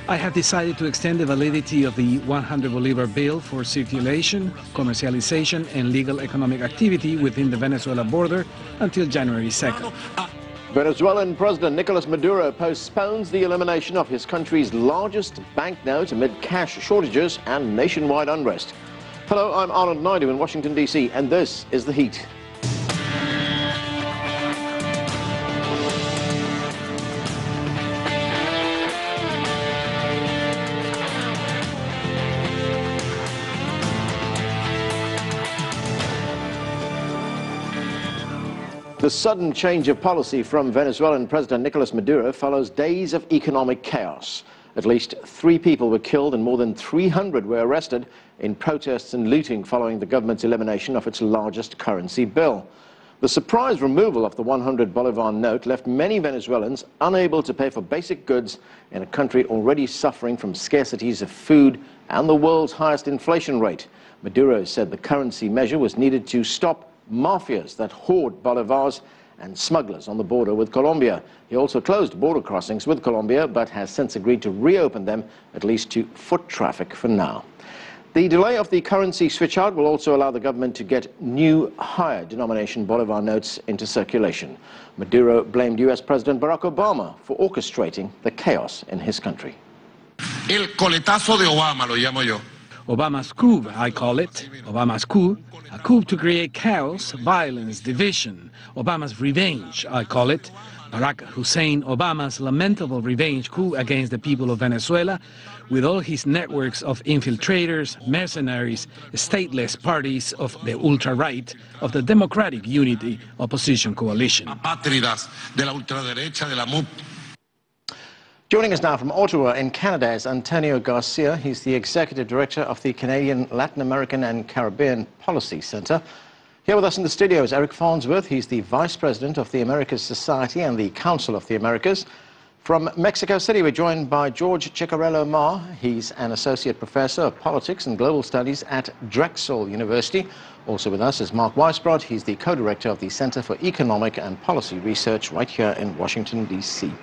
I have decided to extend the validity of the 100 Bolivar bill for circulation, commercialization, and legal economic activity within the Venezuela border until January 2nd. Venezuelan President Nicolas Maduro postpones the elimination of his country's largest banknote amid cash shortages and nationwide unrest. Hello, I'm Arnold Naidu in Washington, D.C., and this is The Heat. The sudden change of policy from Venezuelan President Nicolas Maduro follows days of economic chaos. At least 3 people were killed and more than 300 were arrested in protests and looting following the government's elimination of its largest currency bill. The surprise removal of the 100 Bolivar note left many Venezuelans unable to pay for basic goods in a country already suffering from scarcities of food and the world's highest inflation rate. Maduro said the currency measure was needed to stop mafias that hoard bolivars and smugglers on the border with Colombia. He also closed border crossings with Colombia, but has since agreed to reopen them, at least to foot traffic for now. The delay of the currency switch out will also allow the government to get new, higher denomination Bolivar notes into circulation. Maduro blamed US President Barack Obama for orchestrating the chaos in his country. El coletazo de Obama, lo llamo yo. Obama's coup, I call it. Obama's coup. A coup to create chaos, violence, division. Obama's revenge, I call it. Barack Hussein Obama's lamentable revenge coup against the people of Venezuela, with all his networks of infiltrators, mercenaries, stateless parties of the ultra-right, of the Democratic Unity Opposition Coalition. Apátridas de la ultraderecha, de la MUP. Joining us now from Ottawa in Canada is Antonio Garcia. He's the Executive Director of the Canadian Latin American and Caribbean Policy Centre. Here with us in the studio is Eric Farnsworth. He's the Vice President of the Americas Society and the Council of the Americas. From Mexico City, we're joined by George Chicarello Mar. He's an Associate Professor of Politics and Global Studies at Drexel University. Also with us is Mark Weisbrot. He's the Co-Director of the Center for Economic and Policy Research right here in Washington, D.C.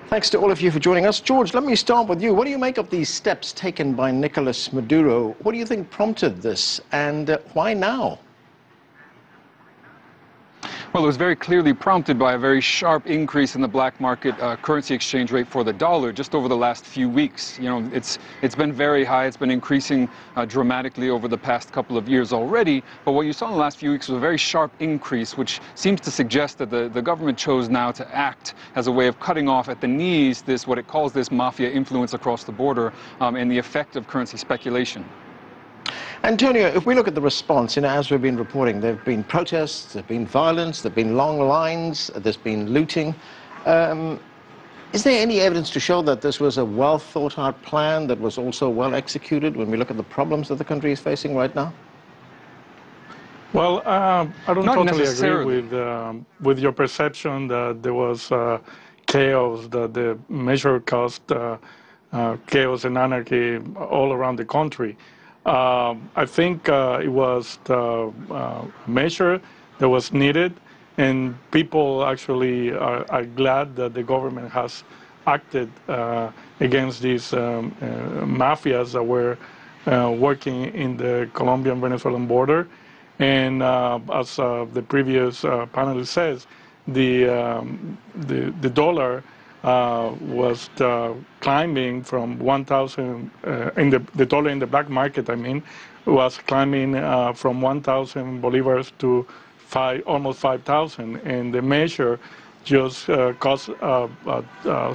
Thanks to all of you for joining us. George, let me start with you. What do you make of these steps taken by Nicolas Maduro? What do you think prompted this, and why now? Well, it was very clearly prompted by a very sharp increase in the black market currency exchange rate for the dollar just over the last few weeks. You know, it's been very high. It's been increasing dramatically over the past couple of years already. But what you saw in the last few weeks was a very sharp increase, which seems to suggest that the government chose now to act as a way of cutting off at the knees this, what it calls this mafia influence across the border and the effect of currency speculation. Antonio, if we look at the response, as we've been reporting, there have been protests, there have been violence, there have been long lines, there's been looting. Is there any evidence to show that this was a well-thought-out plan that was also well executed when we look at the problems that the country is facing right now? Well, I don't Not totally necessarily. agree with your perception that there was chaos, that the measure caused chaos and anarchy all around the country. I think it was the measure that was needed, and people actually are glad that the government has acted against these mafias that were working in the Colombian-Venezuelan border. And as the previous panelist says, the dollar was climbing from 1,000 the dollar in the black market, was climbing from 1,000 bolivars to almost 5,000, and the measure just caused a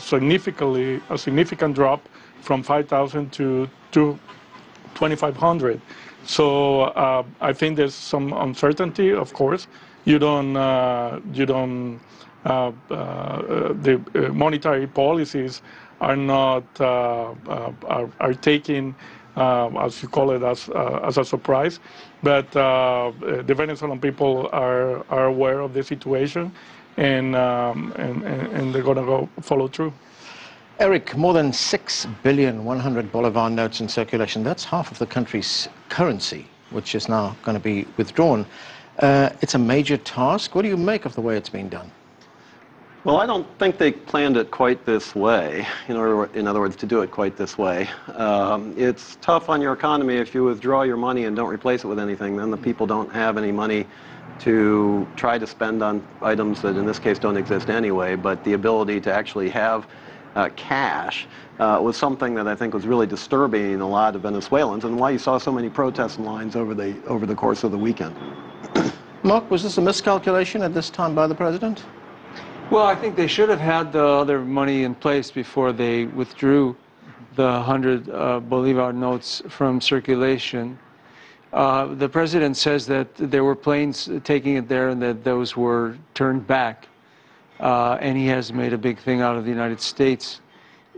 significant drop from 5,000 to 2,500. So I think there's some uncertainty. Of course, the monetary policies are not are taken, as you call it, as a surprise. But the Venezuelan people are aware of the situation, and they're going to follow through. Eric, more than 6 billion 100 Bolivar notes in circulation. That's half of the country's currency, which is now going to be withdrawn. It's a major task. What do you make of the way it's being done? Well, I don't think they planned it quite this way, in other words, to do it quite this way. It's tough on your economy if you withdraw your money and don't replace it with anything. Then the people don't have any money to try to spend on items that in this case don't exist anyway, but the ability to actually have cash was something that I think was really disturbing in a lot of Venezuelans, and why you saw so many protest lines over the course of the weekend. Mark, was this a miscalculation at this time by the president? Well, I think they should have had the other money in place before they withdrew the 100 Bolivar notes from circulation. The president says that there were planes taking it there and that those were turned back. And he has made a big thing out of the United States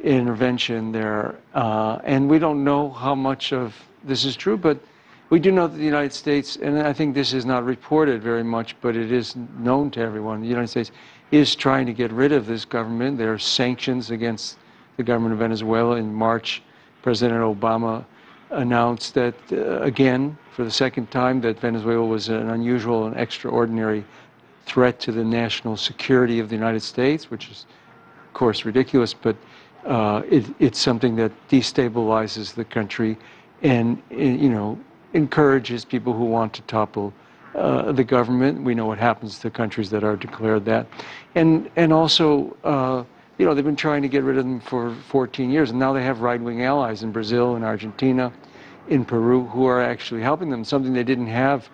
intervention there. And we don't know how much of this is true, but we do know that the United States, and I think this is not reported very much, but it is known to everyone, the United States is trying to get rid of this government. There are sanctions against the government of Venezuela. In March, President Obama announced that, again, for the second time, that Venezuela was an unusual and extraordinary threat to the national security of the United States, which is, of course, ridiculous, but it's something that destabilizes the country and, encourages people who want to topple the government. We know what happens to countries that are declared that. And also, they've been trying to get rid of them for 14 years, and now they have right-wing allies in Brazil and Argentina, in Peru, who are actually helping them, something they didn't have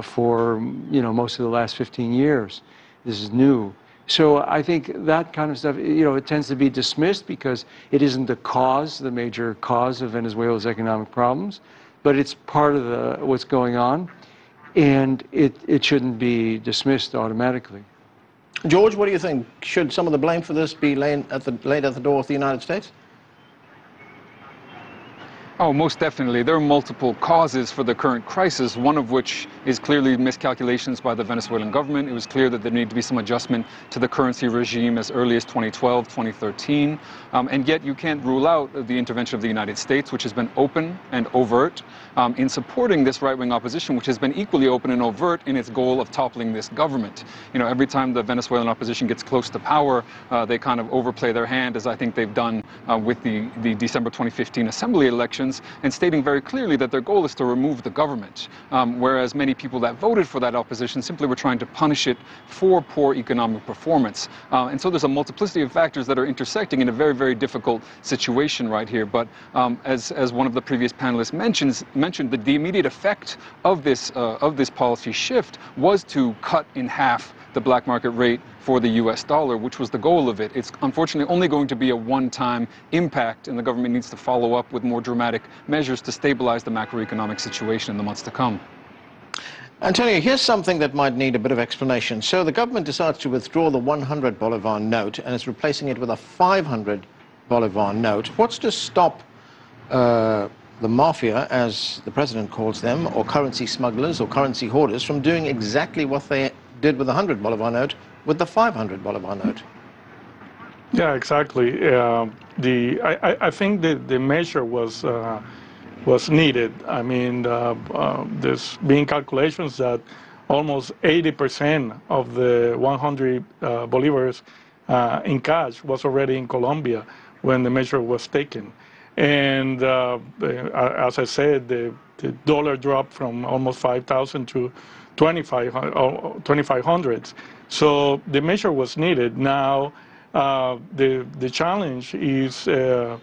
for, most of the last 15 years. This is new. So I think that kind of stuff, it tends to be dismissed because it isn't the major cause of Venezuela's economic problems, but it's part of what's going on, and it shouldn't be dismissed automatically. George, what do you think? Should some of the blame for this be laid at the door of the United States? Oh, most definitely. There are multiple causes for the current crisis, one of which is clearly miscalculations by the Venezuelan government. It was clear that there needed to be some adjustment to the currency regime as early as 2012, 2013. And yet you can't rule out the intervention of the United States, which has been open and overt in supporting this right-wing opposition, which has been equally open and overt in its goal of toppling this government. Every time the Venezuelan opposition gets close to power, they kind of overplay their hand, as I think they've done with the December 2015 assembly elections, and stating very clearly that their goal is to remove the government, whereas many people that voted for that opposition simply were trying to punish it for poor economic performance. And so there's a multiplicity of factors that are intersecting in a very, very difficult situation right here. But as one of the previous panelists mentioned, the immediate effect of this policy shift was to cut in half the black market rate for the US dollar, which was the goal of it. It's unfortunately only going to be a one-time impact, and the government needs to follow up with more dramatic measures to stabilize the macroeconomic situation in the months to come. Antonio, here's something that might need a bit of explanation. So the government decides to withdraw the 100 Bolivar note and is replacing it with a 500 Bolivar note. What's to stop the mafia, as the president calls them, or currency smugglers or currency hoarders, from doing exactly what they did with the 100 Bolivar note with the 500 Bolivar note? Yeah, exactly. I think the measure was needed. I mean, there's been calculations that almost 80% of the 100 bolivars in cash was already in Colombia when the measure was taken. And as I said, the dollar dropped from almost 5,000 to 2,500. So the measure was needed. Now the challenge is to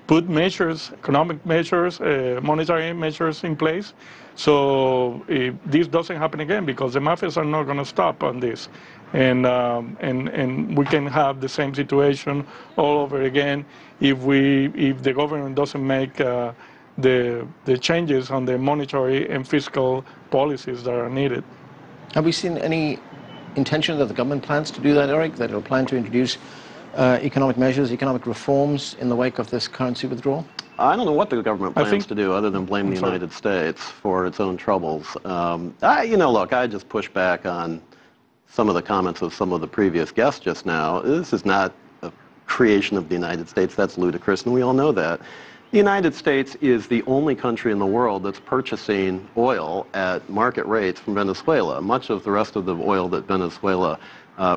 put measures, economic measures, monetary measures in place, so this doesn't happen again, because the mafias are not going to stop on this, and we can have the same situation all over again if the government doesn't make the changes on the monetary and fiscal policies that are needed. Have we seen any intention that the government plans to do that, Eric, that it'll plan to introduce economic measures, economic reforms in the wake of this currency withdrawal? I don't know what the government plans to do other than blame the United States for its own troubles. Look, I just push back on some of the comments of some of the previous guests just now. This is not a creation of the United States. That's ludicrous, and we all know that. The United States is the only country in the world that's purchasing oil at market rates from Venezuela. Much of the rest of the oil that Venezuela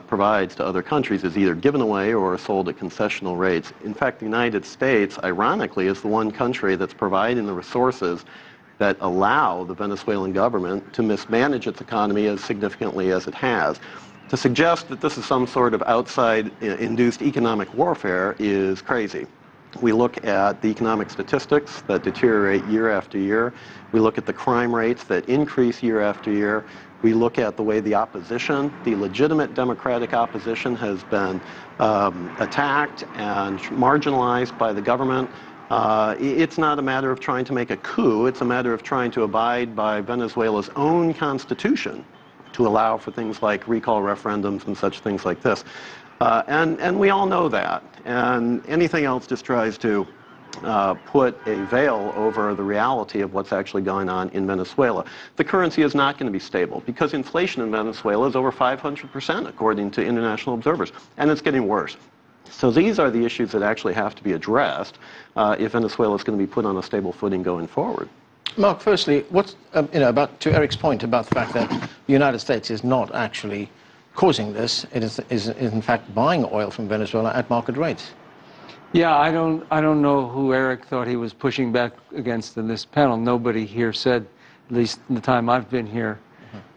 provides to other countries is either given away or sold at concessional rates. In fact, the United States, ironically, is the one country that's providing the resources that allow the Venezuelan government to mismanage its economy as significantly as it has. To suggest that this is some sort of outside-induced economic warfare is crazy. We look at the economic statistics that deteriorate year after year. We look at the crime rates that increase year after year. We look at the way the opposition, the legitimate democratic opposition, has been attacked and marginalized by the government. It's not a matter of trying to make a coup. It's a matter of trying to abide by Venezuela's own constitution to allow for things like recall referendums and such things like this. And we all know that. And anything else just tries to put a veil over the reality of what's actually going on in Venezuela. The currency is not going to be stable because inflation in Venezuela is over 500%, according to international observers, and it's getting worse. So these are the issues that actually have to be addressed if Venezuela is going to be put on a stable footing going forward. Mark, firstly, what's to Eric's point about the fact that the United States is not actually causing this, it is in fact buying oil from Venezuela at market rates. Yeah, I don't know who Eric thought he was pushing back against in this panel. Nobody here said, at least in the time I've been here,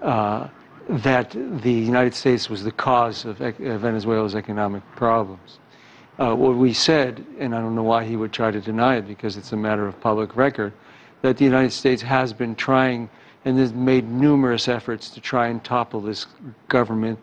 that the United States was the cause of Venezuela's economic problems. What we said, and I don't know why he would try to deny it because it's a matter of public record, that the United States has been trying and has made numerous efforts to try and topple this government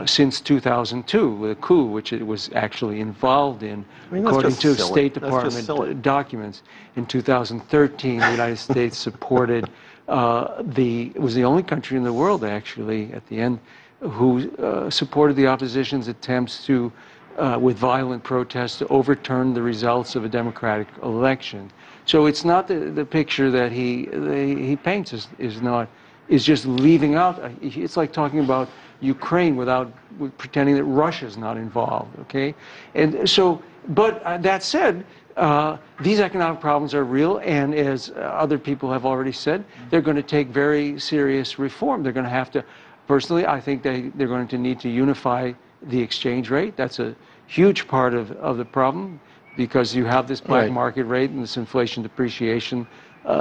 since 2002 with a coup, which it was actually involved in, according to State Department documents. In 2013, the United States supported it was the only country in the world, actually, at the end, who supported the opposition's attempts to, with violent protests, to overturn the results of a democratic election. So it's not the picture that he paints is just leaving out. It's like talking about Ukraine without pretending that Russia's not involved. Okay, and so, but that said, these economic problems are real, and as other people have already said, they're going to take very serious reform. They're going to have to. Personally, I think they're going to need to unify the exchange rate. That's a huge part of the problem, because you have this black market rate and this inflation depreciation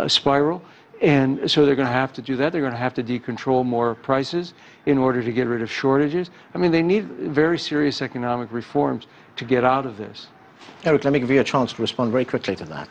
spiral. And so they're going to have to do that. They're going to have to decontrol more prices in order to get rid of shortages. I mean, they need very serious economic reforms to get out of this. Eric, let me give you a chance to respond very quickly to that.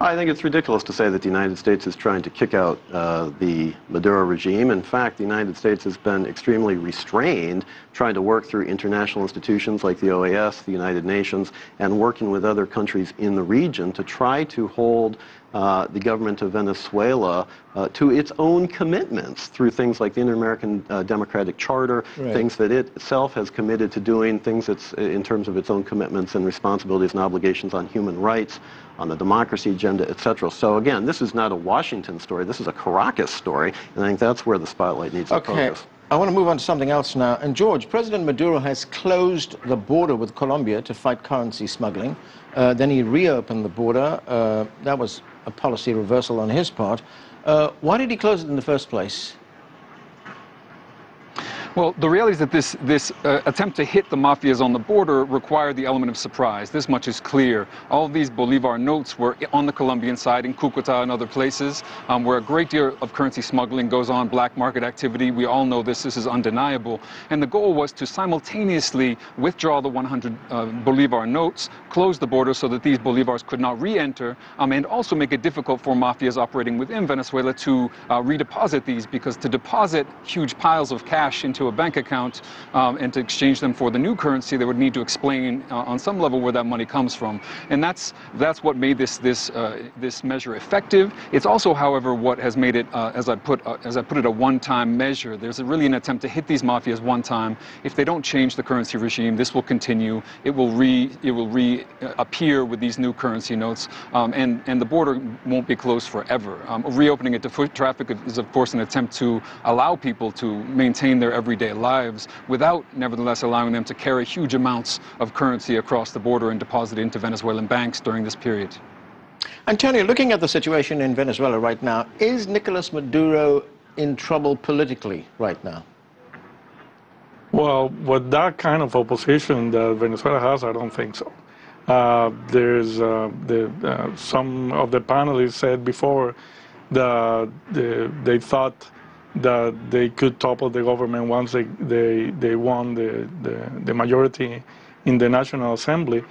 I think it's ridiculous to say that the United States is trying to kick out the Maduro regime. In fact, the United States has been extremely restrained trying to work through international institutions like the OAS, the United Nations, and working with other countries in the region to try to hold the government of Venezuela to its own commitments through things like the Inter-American Democratic Charter, things that it itself has committed to doing, things that's in terms of its own commitments and responsibilities and obligations on human rights, on the democracy agenda, etc. So again, this is not a Washington story, this is a Caracas story, and I think that's where the spotlight needs to focus. I want to move on to something else now. And George, President Maduro has closed the border with Colombia to fight currency smuggling. Then he reopened the border. That was a policy reversal on his part. Why did he close it in the first place? Well, the reality is that this attempt to hit the mafias on the border required the element of surprise. This much is clear. All of these Bolivar notes were on the Colombian side, in Cucuta and other places, where a great deal of currency smuggling goes on, black market activity. We all know this is undeniable. And the goal was to simultaneously withdraw the 100 Bolivar notes, close the border so that these Bolivars could not re-enter, and also make it difficult for mafias operating within Venezuela to redeposit these, because to deposit huge piles of cash into a bank account and to exchange them for the new currency, they would need to explain on some level where that money comes from, and that's what made this measure effective. It's also, however, what has made it, as I put it, a one-time measure. There's really an attempt to hit these mafias one time. If they don't change the currency regime, this will continue. It will reappear with these new currency notes, and the border won't be closed forever. Reopening it to foot traffic is, of course, an attempt to allow people to maintain their everyday lives without, nevertheless, allowing them to carry huge amounts of currency across the border and deposit it into Venezuelan banks during this period. Antonio, looking at the situation in Venezuela right now, is Nicolas Maduro in trouble politically right now? Well, with that kind of opposition that Venezuela has, I don't think so. Some of the panelists said before that they thought that they could topple the government once they won the majority in the National Assembly.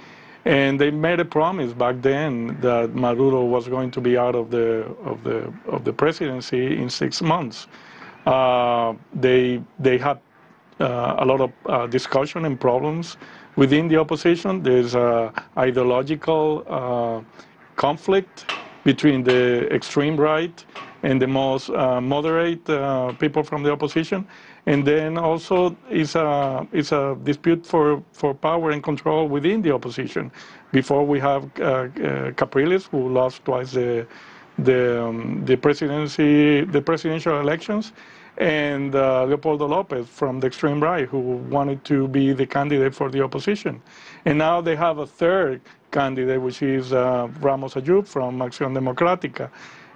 And they made a promise back then that Maduro was going to be out of the presidency in 6 months. They had a lot of discussion and problems within the opposition. There's ideological conflict between the extreme right and the most moderate people from the opposition. And then also it's a dispute for power and control within the opposition. Before we have Capriles, who lost twice the presidential elections, and Leopoldo Lopez from the extreme right, who wanted to be the candidate for the opposition. And now they have a third candidate, which is Ramos Ayub from Acción Democrática.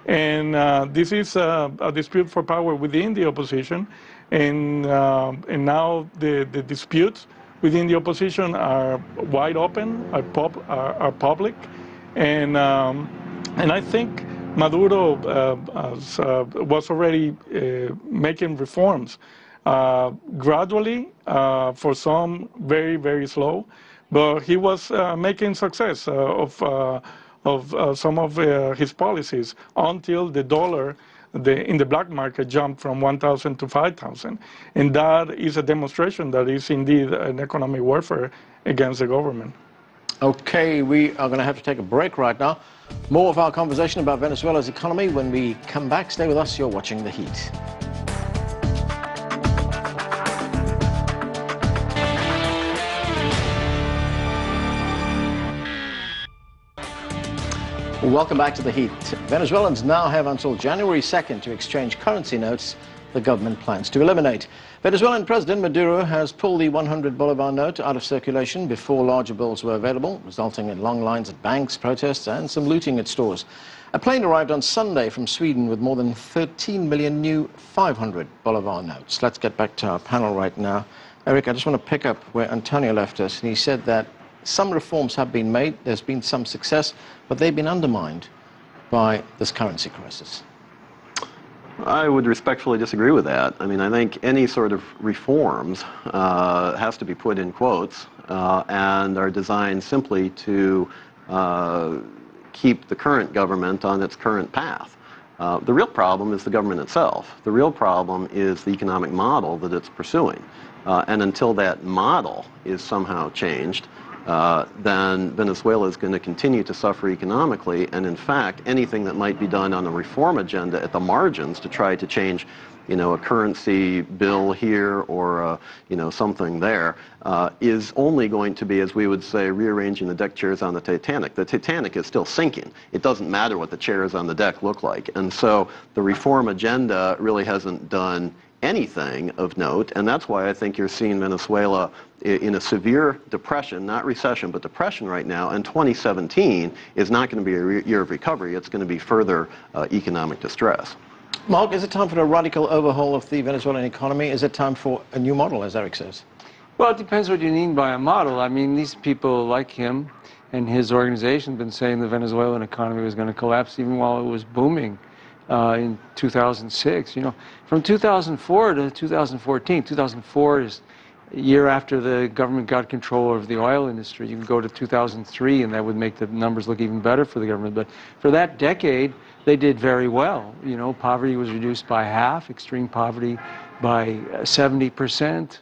And this is a dispute for power within the opposition. And now the disputes within the opposition are wide open, are public. And I think Maduro was already making reforms gradually, for some very, very slow, but he was making success of some of his policies until the dollar in the black market jumped from 1,000 to 5,000. And that is a demonstration that is indeed an economic warfare against the government. Okay, we are going to have to take a break right now. More of our conversation about Venezuela's economy when we come back. Stay with us. You're watching The Heat. Welcome back to The Heat. Venezuelans now have until January 2nd to exchange currency notes the government plans to eliminate. Venezuelan President Maduro has pulled the 100 Bolivar note out of circulation before larger bills were available, resulting in long lines at banks, protests, and some looting at stores. A plane arrived on Sunday from Sweden with more than 13 million new 500 Bolivar notes. Let's get back to our panel right now. Eric, I just want to pick up where Antonio left us, and he said that some reforms have been made, there's been some success, but they've been undermined by this currency crisis. I would respectfully disagree with that. I mean, I think any sort of reforms has to be put in quotes and are designed simply to keep the current government on its current path. The real problem is the government itself. The real problem is the economic model that it's pursuing. And until that model is somehow changed, then Venezuela is going to continue to suffer economically. And in fact, anything that might be done on a reform agenda at the margins to try to change, a currency bill here or, something there, is only going to be, as we would say, rearranging the deck chairs on the Titanic. The Titanic is still sinking. It doesn't matter what the chairs on the deck look like. And so the reform agenda really hasn't done anything of note, and that's why I think you're seeing Venezuela in a severe depression, not recession, but depression right now, and 2017 is not going to be a year of recovery. It's going to be further economic distress. Mark, is it time for a radical overhaul of the Venezuelan economy? Is it time for a new model, as Eric says? Well, it depends what you mean by a model. I mean, these people like him and his organization have been saying the Venezuelan economy was going to collapse even while it was booming. In 2006, from 2004 to 2014. 2004 is a year after the government got control of the oil industry. You can go to 2003, and that would make the numbers look even better for the government. But for that decade, they did very well. Poverty was reduced by half, extreme poverty by 70%.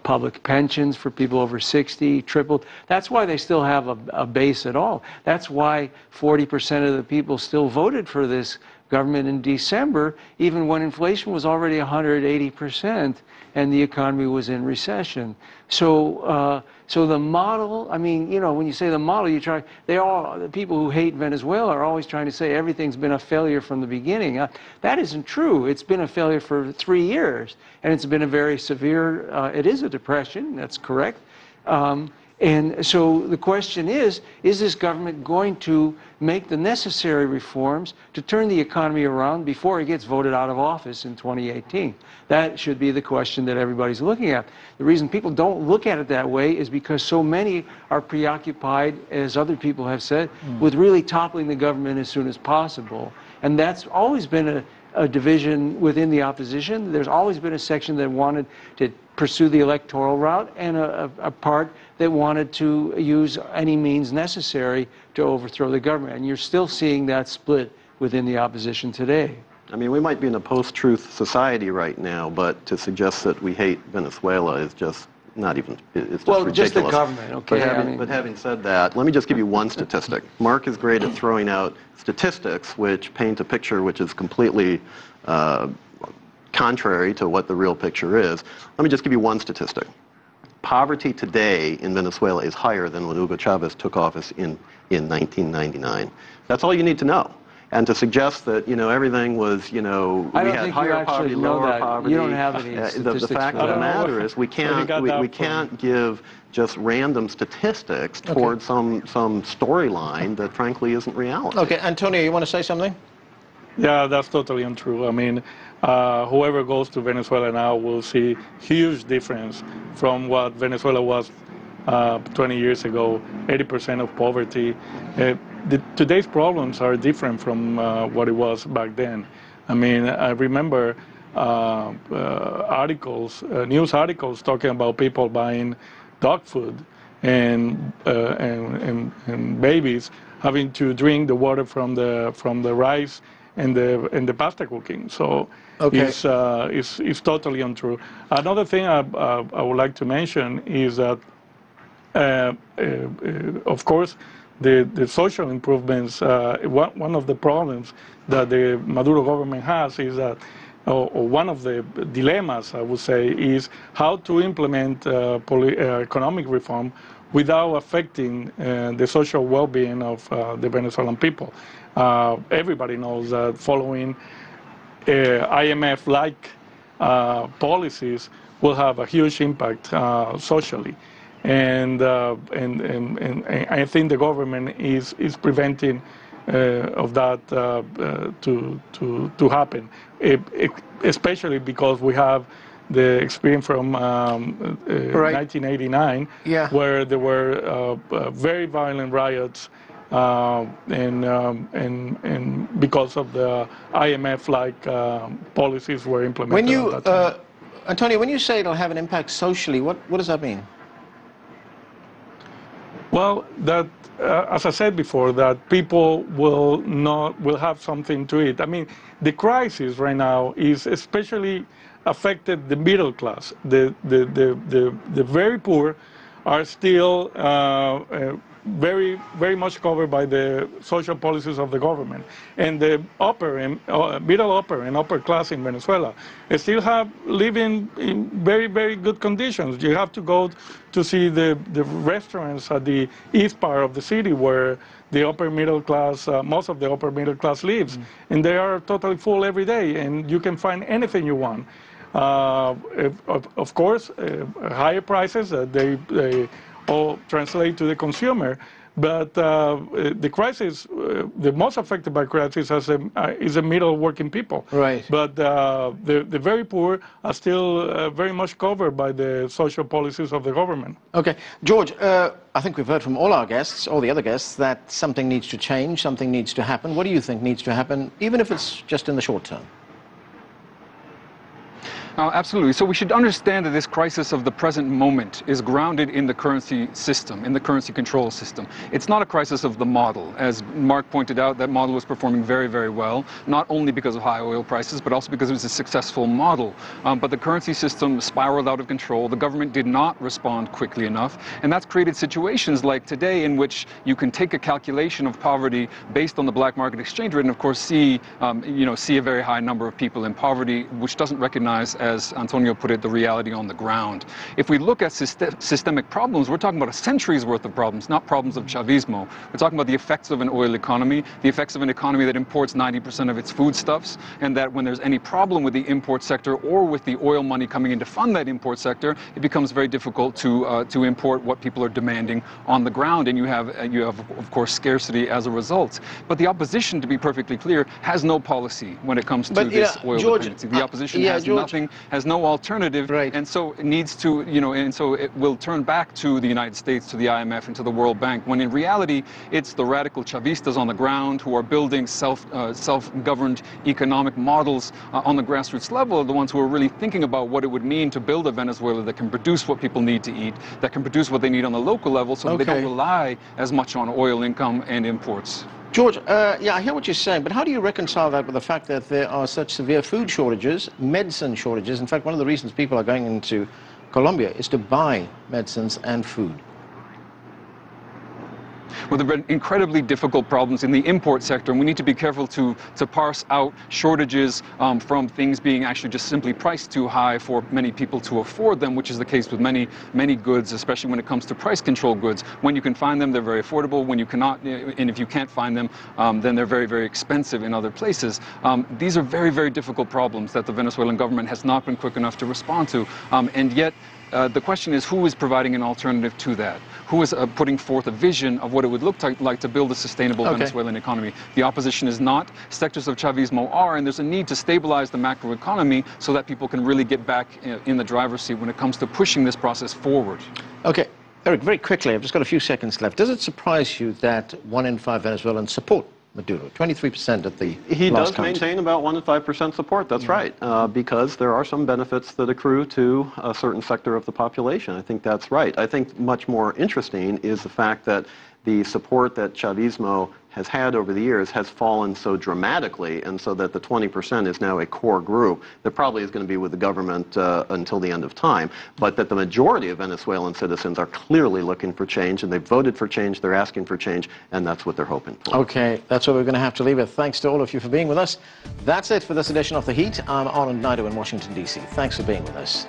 Public pensions for people over 60 tripled. That's why they still have a base at all. That's why 40% of the people still voted for this government in December, even when inflation was already 180% and the economy was in recession. So the model, I mean, when you say the model, the people who hate Venezuela are always trying to say everything's been a failure from the beginning. That isn't true. It's been a failure for 3 years, and it's been a very severe, it is a depression, that's correct. And so the question is this government going to make the necessary reforms to turn the economy around before it gets voted out of office in 2018? That should be the question that everybody's looking at. The reason people don't look at it that way is because so many are preoccupied, as other people have said, with really toppling the government as soon as possible. And that's always been a division within the opposition. There's always been a section that wanted to pursue the electoral route and a part that wanted to use any means necessary to overthrow the government. And you're still seeing that split within the opposition today. I mean, we might be in a post-truth society right now, but to suggest that we hate Venezuela is just not even, it's just ridiculous. Just the government, okay. But having said that, let me just give you one statistic. Mark is great at throwing out statistics which paint a picture which is completely contrary to what the real picture is. Let me just give you one statistic. Poverty today in Venezuela is higher than when Hugo Chavez took office in 1999. That's all you need to know. And to suggest that, everything was, we had higher poverty, lower poverty. You don't have any statistics. The fact of the matter is we can't give just random statistics towards some storyline that frankly isn't reality. Okay, Antonio, you want to say something? Yeah, that's totally untrue. I mean, whoever goes to Venezuela now will see huge difference from what Venezuela was 20 years ago, 80% of poverty. Today's problems are different from what it was back then. I mean, I remember news articles talking about people buying dog food and babies having to drink the water from the rice and the pasta cooking. So it's totally untrue. Another thing I would like to mention is that, of course, the social improvements, one of the problems that the Maduro government has is that, or one of the dilemmas, I would say, is how to implement economic reform without affecting the social well-being of the Venezuelan people. Everybody knows that following IMF-like policies will have a huge impact socially. And I think the government is preventing of that to happen, especially because we have the experience from 1989, where there were very violent riots, and because of the IMF-like policies were implemented. When you, Antonio, when you say it'll have an impact socially, what does that mean? Well, that as I said before, that people will have something to eat. I mean, the crisis right now is especially affected the middle class. The very poor are still very much covered by the social policies of the government, and the middle upper and upper class in Venezuela still live in very good conditions. You have to go to see the restaurants at the east part of the city where the upper middle class, most of the upper middle class lives, and they are totally full every day, and you can find anything you want. Of course, higher prices, they all translate to the consumer, but the crisis, the most affected by crisis is the middle working people. Right. But the very poor are still very much covered by the social policies of the government. Okay. George, I think we've heard from all our guests, all the other guests, that something needs to change, something needs to happen. What do you think needs to happen, even if it's just in the short term? Absolutely. So we should understand that this crisis of the present moment is grounded in the currency system, in the currency control system. It's not a crisis of the model. As Mark pointed out, that model was performing very well, not only because of high oil prices, but also because it was a successful model. But the currency system spiraled out of control. The government did not respond quickly enough. And that's created situations like today in which you can take a calculation of poverty based on the black market exchange rate and, of course, see a very high number of people in poverty, which doesn't recognize as Antonio put it, the reality on the ground. If we look at systemic problems, we're talking about a century's worth of problems, not problems of Chavismo. We're talking about the effects of an oil economy, the effects of an economy that imports 90% of its foodstuffs, and that when there's any problem with the import sector or with the oil money coming in to fund that import sector, it becomes very difficult to import what people are demanding on the ground, and you have of course scarcity as a result. But the opposition, to be perfectly clear, has no policy when it comes to this oil dependency. The opposition has nothing, has no alternative, and so it needs to, and so it will turn back to the United States, to the IMF, and to the World Bank, when in reality it's the radical Chavistas on the ground who are building self-governed economic models on the grassroots level, are the ones who are really thinking about what it would mean to build a Venezuela that can produce what people need to eat, that can produce what they need on the local level, so that they don't rely as much on oil income and imports. George, yeah, I hear what you're saying, but how do you reconcile that with the fact that there are such severe food shortages, medicine shortages? In fact, one of the reasons people are going into Colombia is to buy medicines and food. Well, there have been incredibly difficult problems in the import sector, and we need to be careful to parse out shortages from things being actually just simply priced too high for many people to afford them, which is the case with many goods, especially when it comes to price control goods. When you can find them, they're very affordable. When you cannot, and if you can't find them, then they're very, very expensive in other places. These are very, very difficult problems that the Venezuelan government has not been quick enough to respond to, and yet the question is, who is providing an alternative to that? Who is putting forth a vision of what it would look like to build a sustainable Venezuelan economy? The opposition is not. Sectors of Chavismo are, and there's a need to stabilize the macroeconomy so that people can really get back in the driver's seat when it comes to pushing this process forward. Okay. Eric, very quickly, I've just got a few seconds left. Does it surprise you that 1 in 5 Venezuelans support Maduro, 23% at the He last does count. maintain about 1 to 5% support, that's right, because there are some benefits that accrue to a certain sector of the population. I think that's right. I think much more interesting is the fact that the support that Chavismo has had over the years has fallen so dramatically, and so that the 20% is now a core group that probably is going to be with the government until the end of time, but that the majority of Venezuelan citizens are clearly looking for change, and they've voted for change, they're asking for change, and that's what they're hoping for. Okay, that's where we're going to have to leave it. Thanks to all of you for being with us. That's it for this edition of The Heat. I'm Arnold Naidoo in Washington, D.C. Thanks for being with us.